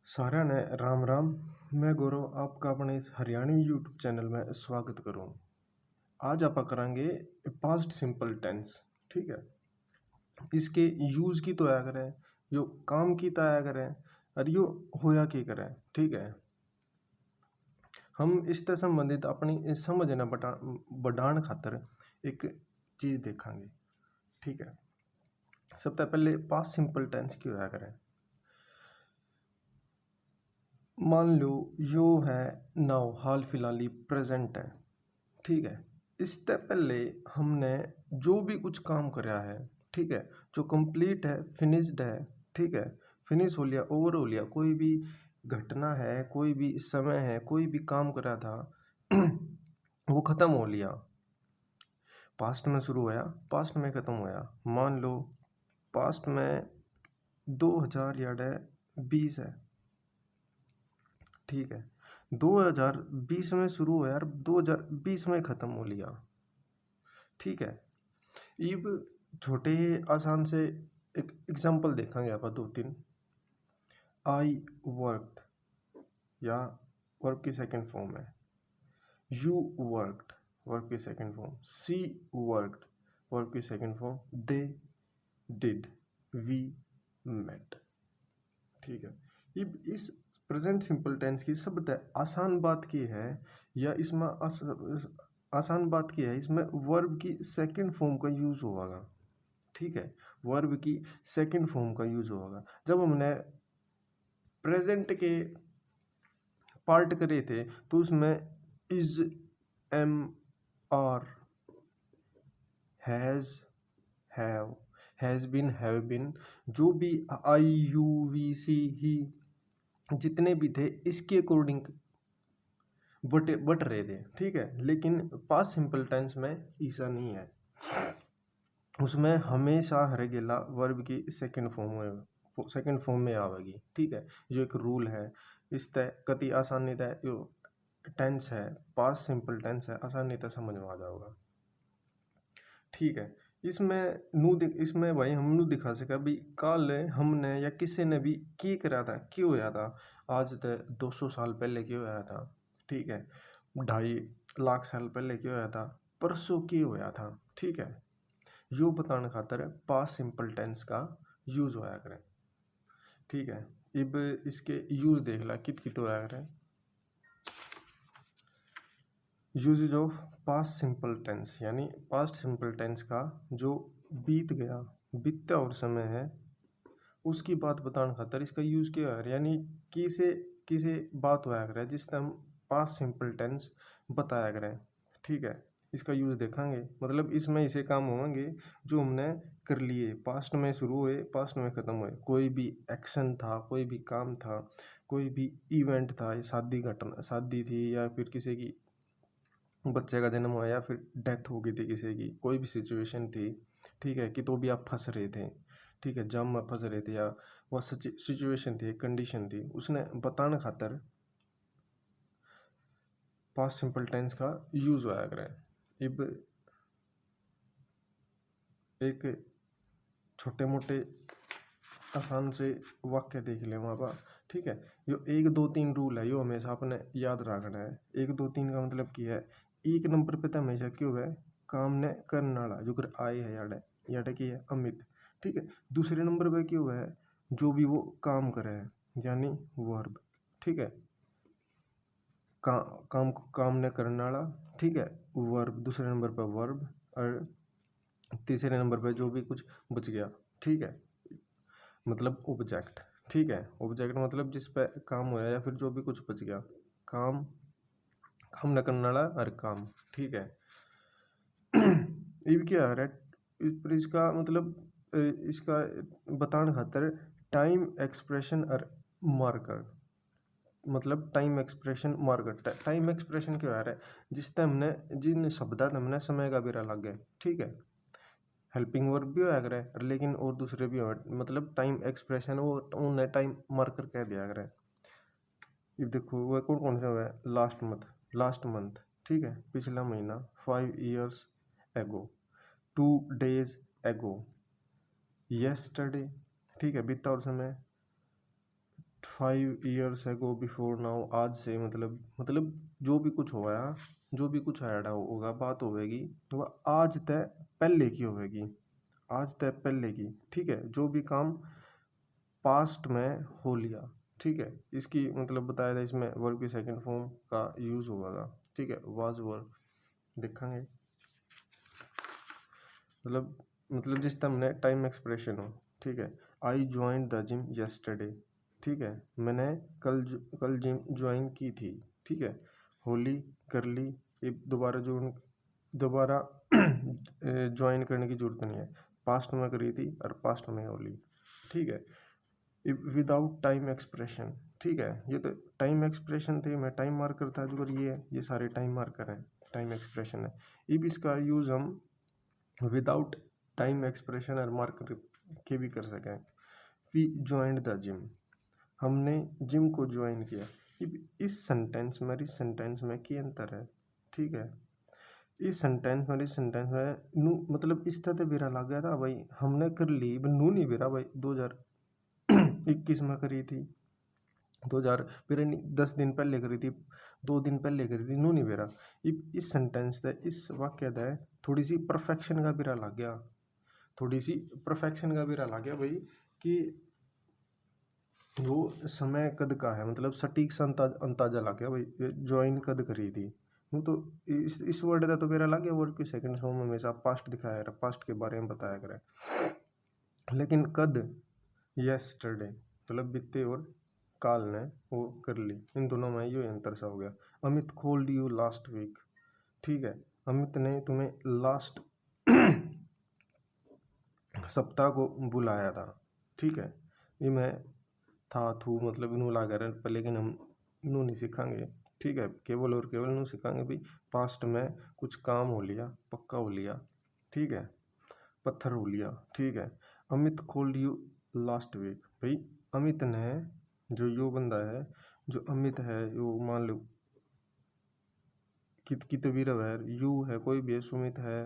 सारा ने राम राम। मैं गौरव आपका अपने इस हरियाणवी यूट्यूब चैनल में स्वागत करूँ। आज आप करांगे पास्ट सिंपल टेंस। ठीक है, इसके यूज़ की तो आया करें, यो काम की तो आया करें और यो होया की करें। ठीक है, हम इससे संबंधित अपनी समझ न बढ़ाने खातर एक चीज़ देखांगे। ठीक है, सबसे पहले पास्ट सिंपल टेंस क्यों आया करें। मान लो यो है नाउ, हाल फिलहाल प्रेजेंट है। ठीक है, इससे पहले हमने जो भी कुछ काम कराया है, ठीक है, जो कंप्लीट है, फिनिश्ड है, ठीक है, फिनिश हो लिया, ओवर हो लिया, कोई भी घटना है, कोई भी समय है, कोई भी काम करा था वो ख़त्म हो लिया। पास्ट में शुरू होया, पास्ट में ख़त्म होया। मान लो पास्ट में 2020 है। ठीक है, 2020 में शुरू हुआ यार, 2020 में ख़त्म हो लिया। ठीक है, अब छोटे आसान से एक एग्जांपल देखेंगे आप दो तीन। आई वर्कड या वर्क की सेकंड फॉर्म है। यू वर्कड वर्क की second form. She worked work की second form. They did. We met. ठीक है, अब इस प्रेजेंट सिंपल टेंस की सबसे आसान बात की है, या इसमें आसान बात की है, इसमें वर्ब की सेकंड फॉर्म का यूज़ होगा। ठीक है, वर्ब की सेकंड फॉर्म का यूज़ होगा। जब हमने प्रेजेंट के पार्ट करे थे तो उसमें is, am, are, has, have, has been, have been, जो भी आई, यू, वी, सी, ही जितने भी थे इसके अकॉर्डिंग बट रहे थे। ठीक है, लेकिन पास्ट सिंपल टेंस में ऐसा नहीं है। उसमें हमेशा रहेगा वर्ब की सेकंड फॉर्म में आवेगी। ठीक है, जो एक रूल है, इस तय कति आसानी तय जो टेंस है, पास्ट सिंपल टेंस है, आसानी तय समझ में आ जाएगा। ठीक है, इसमें भाई हम नू दिखा सका भी कल हमने या किसी ने भी की करा था, क्यों होया था। आज तक 200 साल पहले क्यों होया था। ठीक है, 2.5 लाख साल पहले क्यों होया था, परसों क्यों होया था। ठीक है, यो बताने खातर पास्ट सिंपल टेंस का यूज होया करें। ठीक है, अब इसके यूज देख ला कित होया करें। Uses of past simple tense, यानी पास्ट सिंपल टेंस का जो बीत गया, बीतता और समय है, उसकी बात बताने खातर इसका यूज़ क्या है, यानी किसे किसे बात होया करे जिससे हम पास्ट सिंपल टेंस बताया करें। ठीक है, इसका यूज़ देखेंगे, मतलब इसमें ऐसे काम होंगे जो हमने कर लिए, पास्ट में शुरू हुए, पास्ट में ख़त्म हुए। कोई भी एक्शन था, कोई भी काम था, कोई भी इवेंट था, शादी थी, या फिर किसी की बच्चे का जन्म हुआ, या फिर डेथ हो गई थी किसी की, कोई भी सिचुएशन थी। ठीक है, कि तो भी आप फंस रहे थे। ठीक है, जब में फंस रहे थे, या वह सिचुएशन थी, कंडीशन थी, उसने बताने खातर पास्ट सिंपल टेंस का यूज़ होया करें। अब एक छोटे मोटे आसान से वाक्य देख ले वहाँ पर। ठीक है, यो 1 2 3 रूल है, यो हमेशा अपने याद रखना है। 1 2 3 का मतलब क्या है, एक नंबर पे तो हमेशा क्यों है, काम ने करने वाला जो कर आए है, याडे की है अमित। ठीक है, दूसरे नंबर पे क्यों है, जो भी वो काम करे है, यानी वर्ब। ठीक है, काम ने करने वाला। ठीक है, वर्ब दूसरे नंबर पर वर्ब, और तीसरे नंबर पर जो भी कुछ बच गया। ठीक है, मतलब ऑब्जेक्ट। ठीक है, ऑब्जेक्ट मतलब जिस पे काम हुआ या फिर जो भी कुछ बच गया, काम काम न करने वाला और काम। ठीक है, ये क्या है, पर इसका मतलब इसका बताने खातर टाइम एक्सप्रेशन और मार्कर, मतलब time expression marker. Time expression क्या है, जिस टाइम हमने जिन शब्दात हमने समय का बेरा लग गए। ठीक है, हेल्पिंग वर्ब भी होया करे, लेकिन और दूसरे भी हो, मतलब टाइम एक्सप्रेशन वो उन्हें टाइम मार्कर कह दिया करे। ये देखो वो कौन कौन सा हुआ है, लास्ट मंथ। ठीक है, पिछला महीना, 5 years एगो, 2 days एगो, येस्टरडे। ठीक है, बीता और समय, 5 years ago before now, आज से मतलब जो भी कुछ होया, जो भी कुछ ऐड होगा, बात होगी वह आज तय पहले की होगी, आज तय पहले की। ठीक है, जो भी काम पास्ट में हो लिया। ठीक है, इसकी मतलब बताया था, इसमें वर्ब की सेकंड फॉर्म का यूज होगा। ठीक है, वाज वर्ब देखेंगे। मतलब जिस तरह हमने टाइम एक्सप्रेशन हो। ठीक है, I join the gym yesterday. ठीक है, मैंने कल जिम ज्वाइन की थी। ठीक है, होली कर ली, ये दोबारा ज्वाइन करने की जरूरत नहीं है, पास्ट में करी थी और पास्ट में होली। ठीक है, विदाउट टाइम एक्सप्रेशन। ठीक है, ये तो टाइम एक्सप्रेशन थे, मैं टाइम मार्कर था, जो ये सारे टाइम मार्कर हैं, टाइम एक्सप्रेशन है। अब इसका यूज़ हम विदाउट टाइम एक्सप्रेशन और मार्कर के भी कर सकें। वी ज्वाइंड द जिम, हमने जिम को ज्वाइन किया। इस सेंटेंस में, इस सेंटेंस में क्या अंतर है? ठीक है, इस सेंटेंस में, इस सेंटेंस में नू मतलब इस तरह बेरा लग गया था भाई, हमने कर ली, नू नहीं बेरा भाई 2021 में करी थी, 2000 फिर 10 दिन पहले करी थी, 2 दिन पहले करी थी, नू नहीं बेरा। इस सेंटेंस का, इस वाक्य का थोड़ी सी परफेक्शन का बेरा लग गया, थोड़ी सी परफेक्शन का बेरा लग गया भाई, कि वो समय कद का है, मतलब सटीक सा अंदाजा लग गया भाई, ज्वाइन कद करी थी। वो तो इस वर्ड का तो मेरा लग गया, वर्ड की सेकंड फॉर्म हमेशा पास्ट दिखाया रहा, पास्ट के बारे में बताया करे। लेकिन कद यस्टरडे मतलब बीते और काल ने वो कर ली, इन दोनों में ये अंतर सा हो गया। Amit called you last week. ठीक है, अमित ने तुम्हें लास्ट सप्ताह को बुलाया था। ठीक है, ये मैं था थू मतलब इनू ला कर, पर लेकिन हम इनू नहीं सीखेंगे। ठीक है, केवल और केवल इनू सीखेंगे भाई, पास्ट में कुछ काम हो लिया, पक्का हो लिया। ठीक है, पत्थर हो लिया। ठीक है, Amit called you last week, भाई अमित ने, जो यो बंदा है, जो अमित है, यो मान लो कित वीरव है, यू है, कोई भी है, सुमित है,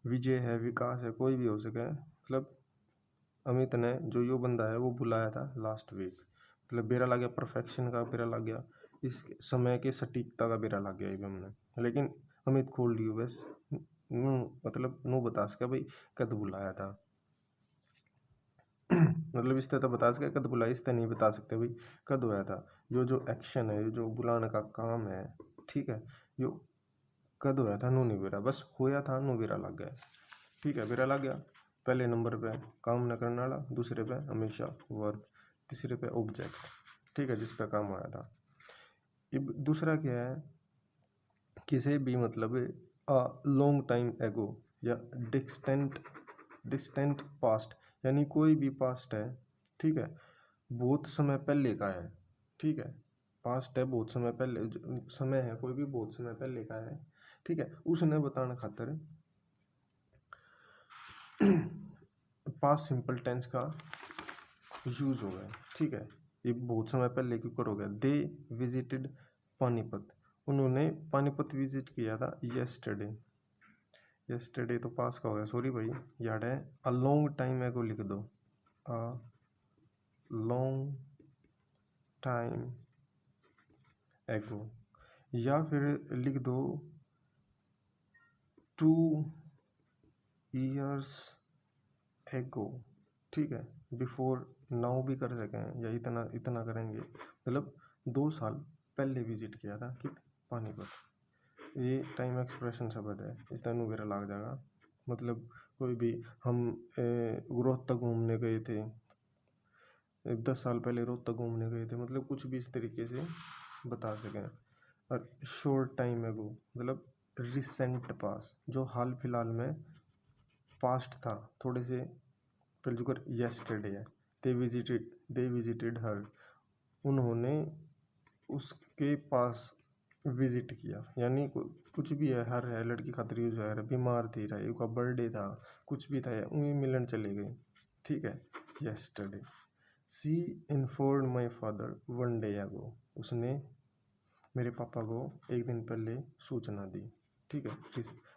विजय है, विकास है, कोई भी हो सके, मतलब अमित ने, जो यो बंदा है, वो बुलाया था लास्ट वीक। मतलब बेरा लग गया, परफेक्शन का बेरा लग गया, इस समय के सटीकता का बेरा लग गया ये हमने। लेकिन अमित कॉल्ड यू बस नू मतलब नू बता सका भाई कद बुलाया था। मतलब इस तरह तो बता सके कद बुलाया, इस तरह नहीं बता सकते भाई कद होया था। जो एक्शन है, जो बुलाने का काम है, ठीक है, जो कद होया था नू नहीं बेरा, बस होया था नू बेरा लग गया। ठीक है, बेरा लग गया। पहले नंबर पे काम न करने वाला, दूसरे पे हमेशा वर्ब, तीसरे पे ऑब्जेक्ट। ठीक है, जिस पे काम आया था। अब दूसरा क्या है, किसी भी मतलब अ लॉन्ग टाइम एगो या डिस्टेंट पास्ट, यानी कोई भी पास्ट है। ठीक है, बहुत समय पहले का है। ठीक है, पास्ट है, बहुत समय पहले समय है, कोई भी बहुत समय पहले का है। ठीक है, उसने बताने खातर पास्ट सिंपल टेंस का यूज हो गया। ठीक है, ये बहुत समय पहले क्यों करोगे। दे विजिटेड पानीपत, उन्होंने पानीपत विजिट किया था येस्टरडे। येस्टरडे तो पास का हो गया, सॉरी भाई, याद है, अ लॉन्ग टाइम एगो लिख दो, अ लॉन्ग टाइम एगो, या फिर लिख दो 2 years एगो। ठीक है, बिफोर नाउ भी कर सकें, या इतना इतना करेंगे, मतलब 2 साल पहले विजिट किया था कि पानीपत। ये टाइम एक्सप्रेशन शब्द है, इस तरह वगैरह लग जाएगा। मतलब कोई भी हम रोहतक घूमने गए थे, 10 साल पहले रोहतक घूमने गए थे, मतलब कुछ भी इस तरीके से बता सकें। और शॉर्ट टाइम एगो मतलब रिसेंट पास, जो हाल फिलहाल में पास्ट था, थोड़े से पहले जो कर येस्टरडे है। दे विजिटेड हर, उन्होंने उसके पास विजिट किया, यानी कुछ भी है, हर है, लड़की खातिर यूज है, बीमार थी रहा, उसका बर्थडे था, कुछ भी था, उन्हीं मिलन चले गए। ठीक है, yesterday. She informed my father 1 day ago, उसने मेरे पापा को एक दिन पहले सूचना दी। ठीक है,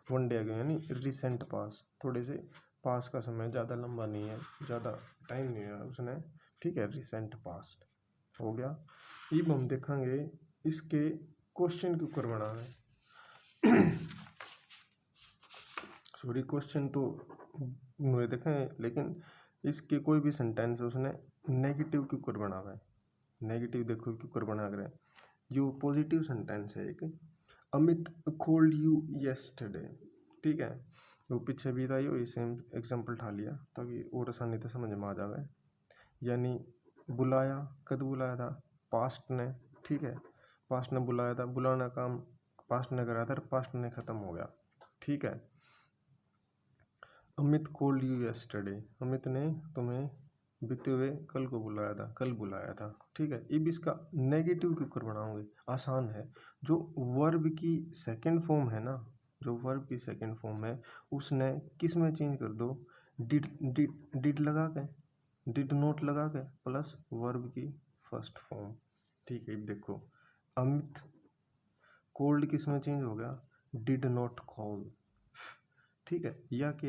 1 day ago यानी रिसेंट पास, थोड़े से पास का समय, ज़्यादा लंबा नहीं है, ज़्यादा टाइम नहीं है उसने। ठीक है, रिसेंट पास्ट। हो गया। अब हम देखेंगे इसके क्वेश्चन के ऊपर बनाना है। सॉरी, क्वेश्चन तो मुझे देखें, लेकिन इसके कोई भी सेंटेंस है उसने नेगेटिव के ऊपर बना हुआ है। नेगेटिव देखो के ऊपर बना कर, जो पॉजिटिव सेंटेंस है एक, अमित कॉल्ड यू यस्टरडे, ठीक है। वो पीछे भी था, ये सेम एग्जाम्पल उठा लिया ताकि और आसानी से समझ में आ जाए। यानी बुलाया, कद बुलाया था, पास्ट ने, ठीक है, पास्ट ने बुलाया था, बुलाना काम पास्ट ने करा था, पास्ट ने ख़त्म हो गया, ठीक है। Amit called you yesterday, Amit ने तुम्हें बीते हुए कल को बुलाया था, कल बुलाया था, ठीक है। अब इसका नेगेटिव के ऊपर बनाओगे, आसान है। जो वर्ब की सेकंड फॉर्म है ना, जो वर्ब की सेकंड फॉर्म है उसने किस में चेंज कर दो, डिड लगा के, डिड नॉट लगा के प्लस वर्ब की फर्स्ट फॉर्म, ठीक है। अब देखो अमित कोल्ड किस में चेंज हो गया, डिड नॉट कॉल, ठीक है। या कि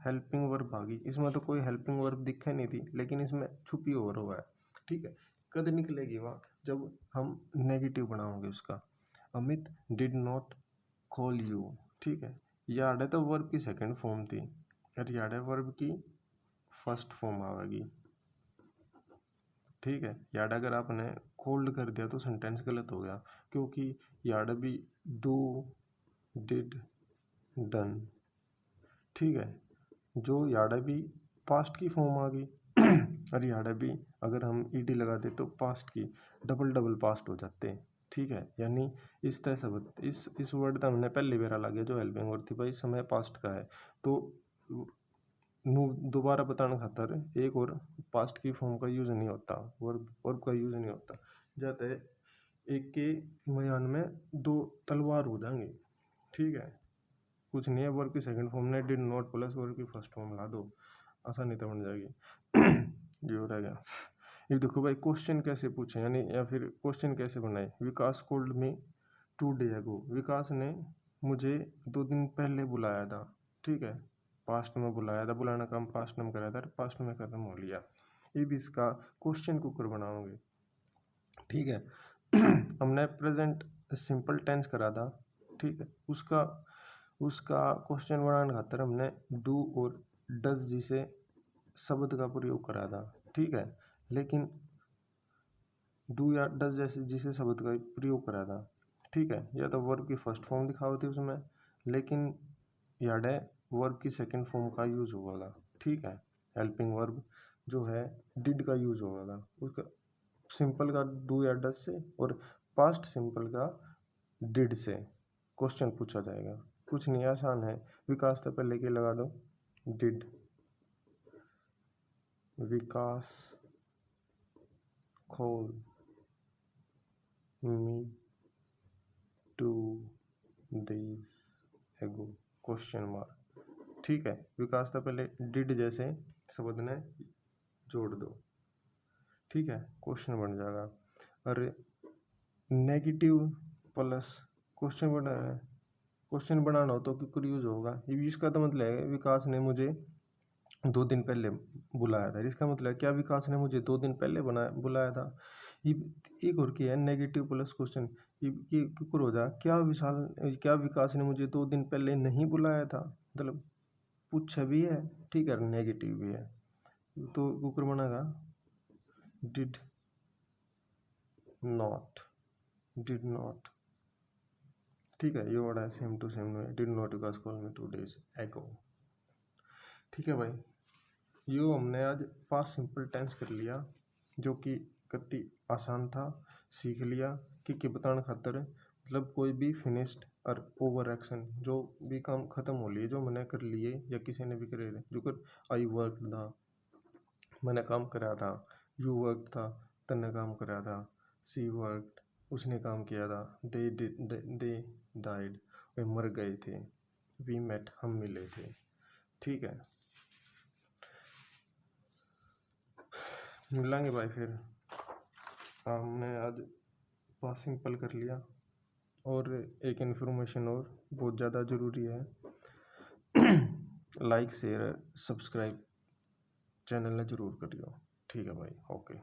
हेल्पिंग वर्ब आ गई, इसमें तो कोई हेल्पिंग वर्ब दिखा नहीं थी, लेकिन इसमें छुपी और हुआ है, ठीक है। कद निकलेगी वहाँ, जब हम नेगेटिव बनाओगे उसका, Amit did not call you, ठीक है। याद है तो वर्ब की सेकंड फॉर्म थी, और याद है वर्ब की फर्स्ट फॉर्म आएगी, ठीक है। याद अगर आपने कोल्ड कर दिया तो सेंटेंस गलत हो गया, क्योंकि याद भी डू, डिड, डन, ठीक है। जो याडा भी पास्ट की फॉर्म आ गई, और याडा भी अगर हम ईडी लगा दे तो पास्ट की डबल पास्ट हो जाते हैं, ठीक है। यानी इस तरह से इस वर्ड का हमने पहले बेरा लगे जो हेल्पिंग वर्ड थी भाई, समय पास्ट का है, तो दोबारा बताने खातर एक और पास्ट की फॉर्म का यूज़ नहीं होता, वर्ब का यूज़ नहीं होता, जाता है एक के बयान में दो तलवार हो जाएंगे, ठीक है। कुछ नहीं है, वर्ब की सेकंड फॉर्म ने डिड नॉट प्लस वर्ब की फर्स्ट फॉर्म ला दो, आसानी तो बन जाएगी। ये हो रह गया। ये देखो भाई क्वेश्चन कैसे पूछे, यानी या फिर क्वेश्चन कैसे बनाए। विकास कॉल्ड मी 2 days ago, विकास ने मुझे 2 दिन पहले बुलाया था, ठीक है। पास्ट में बुलाया था, बुलाना काम पास्ट में कराया था, पास्ट में खत्म हो लिया। ये भी इसका क्वेश्चन के ऊपर बनाओगे, ठीक है। हमने प्रेजेंट सिंपल टेंस करा था, ठीक है। उसका क्वेश्चन बनाने खातर हमने डू और डज जिसे शब्द का प्रयोग करा था, ठीक है। लेकिन डू या डज जैसे जिसे शब्द का प्रयोग करा था, ठीक है, या तो वर्ब की फर्स्ट फॉर्म दिखा होती उसमें, लेकिन याद है वर्ब की सेकंड फॉर्म का यूज हुआ था, ठीक है। हेल्पिंग वर्ब जो है डिड का यूज हुआ था, उसका सिंपल का डू या डज से और पास्ट सिंपल का डिड से क्वेश्चन पूछा जाएगा। कुछ नहीं, आसान है। विकास तो पहले के लगा दो, did Vikas call me 2 days ago, question mark, ठीक है। विकास तो पहले डिड जैसे शब्द ने जोड़ दो, ठीक है, क्वेश्चन बन जाएगा। और नेगेटिव प्लस क्वेश्चन बनाना हो तो क्यों यूज होगा, इसका तो मतलब है विकास ने मुझे 2 दिन पहले बुलाया था, इसका मतलब क्या विकास ने मुझे 2 दिन पहले बुलाया था। ये एक और क्या है, नेगेटिव प्लस क्वेश्चन, ये क्यों हो जाए, क्या विकास ने मुझे 2 दिन पहले नहीं बुलाया था, मतलब पूछा भी है, ठीक है, नेगेटिव भी है, तो ऊपर बनेगा डिड नॉट, ठीक है। ये वर्ड है same to same, did not Vikas call me 2 days ago, ठीक है भाई। यो हमने आज 5 सिंपल टेंस कर लिया, जो कि कति आसान था, सीख लिया कि बताने खातर, मतलब कोई भी फिनिश्ड और ओवर एक्शन जो भी काम खत्म हो लिए, जो मैंने कर लिए या किसी ने भी करे, जो कर आई वर्क था, मैंने काम करा था, यू वर्क था, तने काम करा था, सी वर्क उसने काम किया था, दे डाइड वे मर गए थे, वी मेट हम मिले थे, ठीक है। मिलेंगे भाई फिर। हमने आज पास सिंपल कर लिया, और एक इन्फॉर्मेशन और बहुत ज़्यादा ज़रूरी है, लाइक शेयर सब्सक्राइब चैनल ने ज़रूर करियो, ठीक है भाई, ओके।